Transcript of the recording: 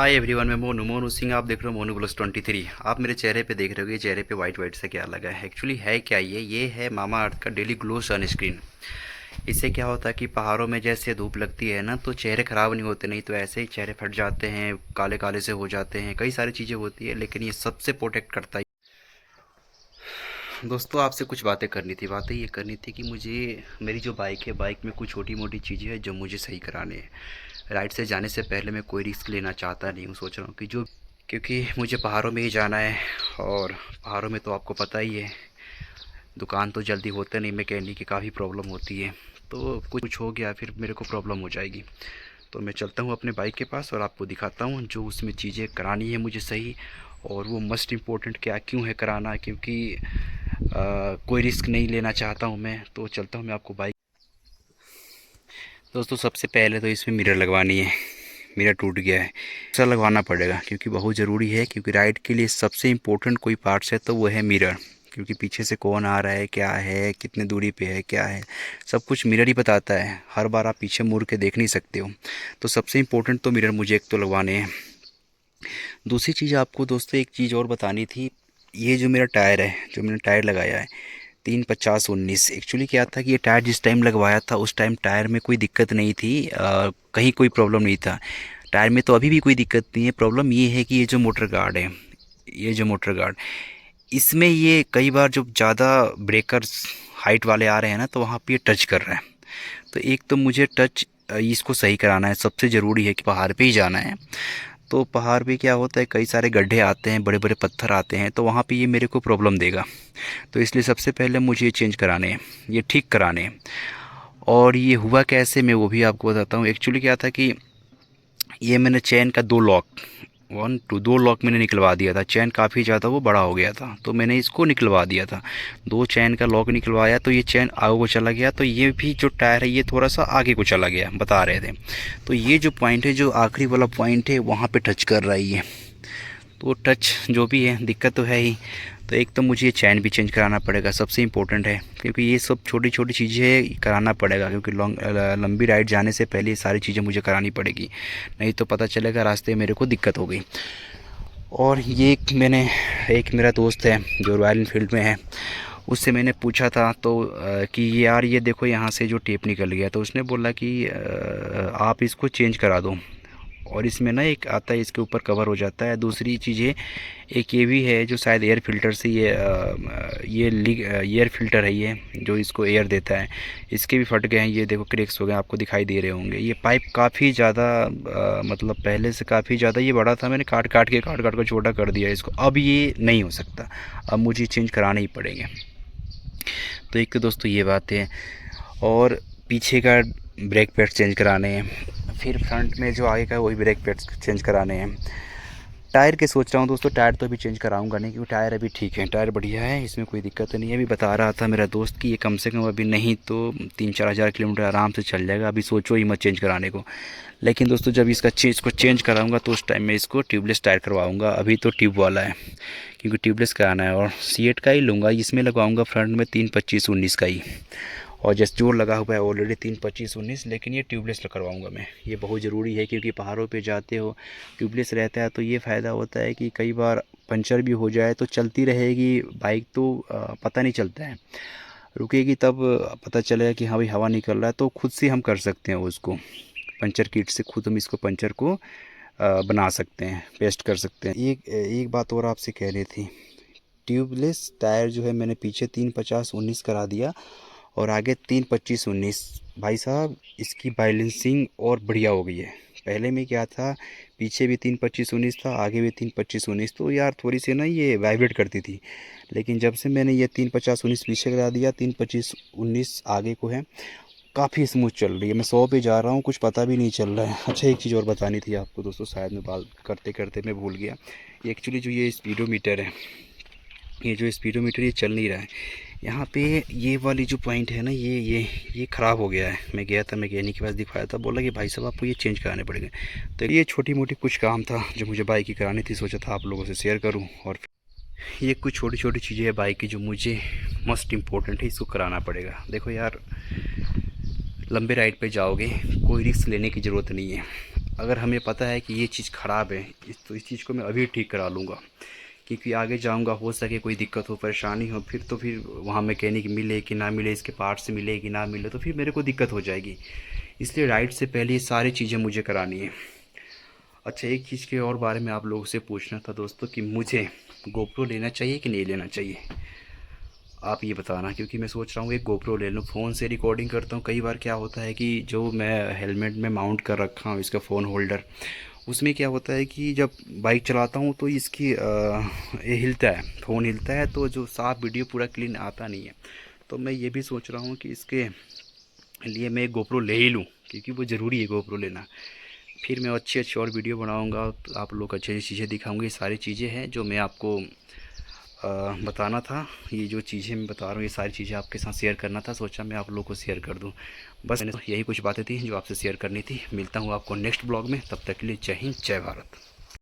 Hi everyone, मैं मोनू सिंह। आप देख रहे हो मोनू प्लस 23। आप मेरे चेहरे पे देख रहे हो, ये चेहरे पे वाइट वाइट से क्या लगा है? एक्चुअली है क्या ये है मामा अर्थ का डेली ग्लो सनस्क्रीन। इससे क्या होता है कि पहाड़ों में जैसे धूप लगती है ना, तो चेहरे ख़राब नहीं होते, नहीं तो ऐसे ही चेहरे फट जाते हैं, काले काले से हो जाते हैं, कई सारी चीज़ें होती है, लेकिन ये सबसे प्रोटेक्ट करता है। दोस्तों, आपसे कुछ बातें करनी थी। बातें ये करनी थी कि मुझे मेरी जो बाइक है, बाइक में कुछ छोटी मोटी चीज़ें हैं जो मुझे सही कराने हैं। राइड से जाने से पहले मैं कोई रिस्क लेना चाहता नहीं हूँ। सोच रहा हूँ कि जो क्योंकि मुझे पहाड़ों में ही जाना है, और पहाड़ों में तो आपको पता ही है, दुकान तो जल्दी होते नहीं, मैकेनिक की काफ़ी प्रॉब्लम होती है। तो कुछ हो गया फिर मेरे को प्रॉब्लम हो जाएगी। तो मैं चलता हूँ अपने बाइक के पास और आपको दिखाता हूँ जो उसमें चीज़ें करानी है मुझे सही। और वो मस्ट इम्पोर्टेंट क्या क्यों है कराना, क्योंकि कोई रिस्क नहीं लेना चाहता हूँ मैं। तो चलता हूँ मैं आपको बाइक। दोस्तों, सबसे पहले तो इसमें मिरर लगवानी है। मिरर टूट गया है, दूसरा लगवाना पड़ेगा क्योंकि बहुत ज़रूरी है। क्योंकि राइड के लिए सबसे इम्पोर्टेंट कोई पार्ट्स है तो वो है मिरर। क्योंकि पीछे से कौन आ रहा है, क्या है, कितने दूरी पे है, क्या है, सब कुछ मिरर ही बताता है। हर बार आप पीछे मुड़ के देख नहीं सकते हो। तो सबसे इम्पोर्टेंट तो मिरर मुझे एक तो लगवाने हैं। दूसरी चीज़ आपको दोस्तों एक चीज़ और बतानी थी। ये जो मेरा टायर है, जो मैंने टायर लगाया है 350/19। एक्चुअली क्या था कि ये टायर जिस टाइम लगवाया था उस टाइम टायर में कोई दिक्कत नहीं थी, कहीं कोई प्रॉब्लम नहीं था। टायर में तो अभी भी कोई दिक्कत नहीं है। प्रॉब्लम ये है कि ये जो मोटर गार्ड है, ये जो मोटर गार्ड, इसमें ये कई बार जब ज़्यादा ब्रेकर्स हाइट वाले आ रहे हैं ना, तो वहाँ पे ये टच कर रहा है। तो एक तो मुझे टच इसको सही कराना है। सबसे ज़रूरी है कि पहाड़ पे ही जाना है, तो पहाड़ पे क्या होता है, कई सारे गड्ढे आते हैं, बड़े बड़े पत्थर आते हैं, तो वहाँ पे ये मेरे को प्रॉब्लम देगा। तो इसलिए सबसे पहले मुझे ये चेंज कराने हैं, ये ठीक कराने हैं। और ये हुआ कैसे मैं वो भी आपको बताता हूँ। एक्चुअली क्या था कि ये मैंने चैन का 2 लॉक, 2 लॉक मैंने निकलवा दिया था। चैन काफ़ी ज़्यादा वो बड़ा हो गया था, तो मैंने इसको निकलवा दिया था। 2 चैन का लॉक निकलवाया तो ये चैन आगे को चला गया, तो ये भी जो टायर है ये थोड़ा सा आगे को चला गया, बता रहे थे। तो ये जो पॉइंट है, जो आखिरी वाला पॉइंट है, वहाँ पे टच कर रहा है ये। तो टच जो भी है, दिक्कत तो है ही। तो एक तो मुझे ये चैन भी चेंज कराना पड़ेगा, सबसे इम्पोर्टेंट है। क्योंकि ये सब छोटी छोटी चीज़ें कराना पड़ेगा, क्योंकि लंबी राइड जाने से पहले ये सारी चीज़ें मुझे करानी पड़ेगी, नहीं तो पता चलेगा रास्ते में मेरे को दिक्कत हो गई। और ये एक मेरा दोस्त है जो रॉयल इनफील्ड में है, उससे मैंने पूछा था तो कि यार ये देखो यहाँ से जो टेप निकल गया, तो उसने बोला कि आप इसको चेंज करा दो। और इसमें ना एक आता है, इसके ऊपर कवर हो जाता है। दूसरी चीज़ें एक ये भी है जो शायद एयर फिल्टर से ये लीक, एयर फिल्टर है ये जो इसको एयर देता है, इसके भी फट गए हैं। ये देखो क्रेक्स हो गए, आपको दिखाई दे रहे होंगे। ये पाइप काफ़ी ज़्यादा मतलब पहले से काफ़ी ज़्यादा ये बड़ा था, मैंने काट काट कर छोटा कर दिया इसको। अब ये नहीं हो सकता, अब मुझे चेंज कराने ही पड़ेंगे। तो एक तो दोस्तों ये बात है। और पीछे का ब्रेक पैड चेंज कराने हैं, फिर फ्रंट में जो आगे का वही ब्रेक पैड चेंज कराने हैं। टायर के सोच रहा हूँ दोस्तों, टायर तो अभी चेंज कराऊंगा नहीं, क्योंकि टायर अभी ठीक है, टायर बढ़िया है, इसमें कोई दिक्कत नहीं है। अभी बता रहा था मेरा दोस्त कि ये कम से कम अभी नहीं तो 3-4 हज़ार किलोमीटर आराम से चल जाएगा। अभी सोचो ही मत चेंज कराने को। लेकिन दोस्तों जब इसको चेंज कराऊंगा तो उस टाइम में इसको ट्यूबलेस टायर करवाऊंगा। अभी तो ट्यूब वाला है, क्योंकि ट्यूबलेस कराना है। और सीएट का ही लूँगा, इसमें लगवाऊँगा फ्रंट में 325/19 का ही। और जस्ट जो लगा हुआ है ऑलरेडी 325/19, लेकिन ये ट्यूबलेस करवाऊंगा मैं। ये बहुत ज़रूरी है, क्योंकि पहाड़ों पे जाते हो ट्यूबलेस रहता है तो ये फ़ायदा होता है कि कई बार पंचर भी हो जाए तो चलती रहेगी बाइक, तो पता नहीं चलता है। रुकेगी तब पता चलेगा कि हाँ भाई हवा निकल रहा है, तो खुद से हम कर सकते हैं उसको। पंचर किट से खुद हम इसको पंचर को बना सकते हैं, पेस्ट कर सकते हैं। एक एक बात और आपसे कह रही थी। ट्यूबलेस टायर जो है मैंने पीछे 350/19 करा दिया, और आगे 325/19। भाई साहब इसकी बैलेंसिंग और बढ़िया हो गई है। पहले में क्या था, पीछे भी 325/19 था, आगे भी 325/19, तो यार थोड़ी सी ना ये वाइब्रेट करती थी। लेकिन जब से मैंने ये 350/19 पीछे करा दिया, 325/19 आगे को है, काफ़ी स्मूथ चल रही है। मैं 100 पे जा रहा हूँ, कुछ पता भी नहीं चल रहा है। अच्छा एक चीज़ और बतानी थी आपको दोस्तों, शायद मैं बात करते करते मैं भूल गया। ये एक्चुअली जो ये स्पीडोमीटर है, ये जो स्पीडोमीटर ये चल नहीं रहा है। यहाँ पे ये वाली जो पॉइंट है ना, ये ख़राब हो गया है। मैं गया था मैकेनिक के पास, दिखाया था, बोला कि भाई साहब आपको ये चेंज कराने पड़ेंगे। तो ये छोटी मोटी कुछ काम था जो मुझे बाइक की करानी थी, सोचा था आप लोगों से शेयर करूँ। और ये कुछ छोटी छोटी चीज़ें हैं बाइक की जो मुझे मोस्ट इम्पोर्टेंट है, इसको कराना पड़ेगा। देखो यार, लंबे राइड पे जाओगे, कोई रिस्क लेने की ज़रूरत नहीं है। अगर हमें पता है कि ये चीज़ ख़राब है तो इस चीज़ को मैं अभी ठीक करा लूँगा, क्योंकि आगे जाऊँगा हो सके कोई दिक्कत हो, परेशानी हो, फिर वहाँ मैकेनिक मिले कि ना मिले, इसके पार्ट्स मिले कि ना मिले, तो फिर मेरे को दिक्कत हो जाएगी। इसलिए राइड से पहले ये सारी चीज़ें मुझे करानी है। अच्छा, एक चीज़ के और बारे में आप लोगों से पूछना था दोस्तों कि मुझे गोप्रो लेना चाहिए कि नहीं लेना चाहिए, आप ये बताना। क्योंकि मैं सोच रहा हूँ एक गोप्रो ले लूँ, फ़ोन से रिकॉर्डिंग करता हूँ। कई बार क्या होता है कि जो मैं हेलमेट में माउंट कर रखा हूँ इसका फ़ोन होल्डर, उसमें क्या होता है कि जब बाइक चलाता हूँ तो इसकी ये हिलता है, फ़ोन हिलता है, तो जो साफ वीडियो पूरा क्लीन आता नहीं है। तो मैं ये भी सोच रहा हूँ कि इसके लिए मैं एक गोप्रो ले ही लूँ, क्योंकि वो ज़रूरी है गोप्रो लेना। फिर मैं अच्छी अच्छी और वीडियो बनाऊँगा, आप लोग अच्छी अच्छी चीज़ें दिखाऊँगी। ये सारी चीज़ें हैं जो मैं आपको बताना था। ये जो चीज़ें मैं बता रहा हूँ ये सारी चीज़ें आपके साथ शेयर करना था, सोचा मैं आप लोगों को शेयर कर दूँ। बस मैंने यही कुछ बातें थी जो आपसे शेयर करनी थी। मिलता हूँ आपको नेक्स्ट ब्लॉग में, तब तक के लिए जय हिंद, जय भारत।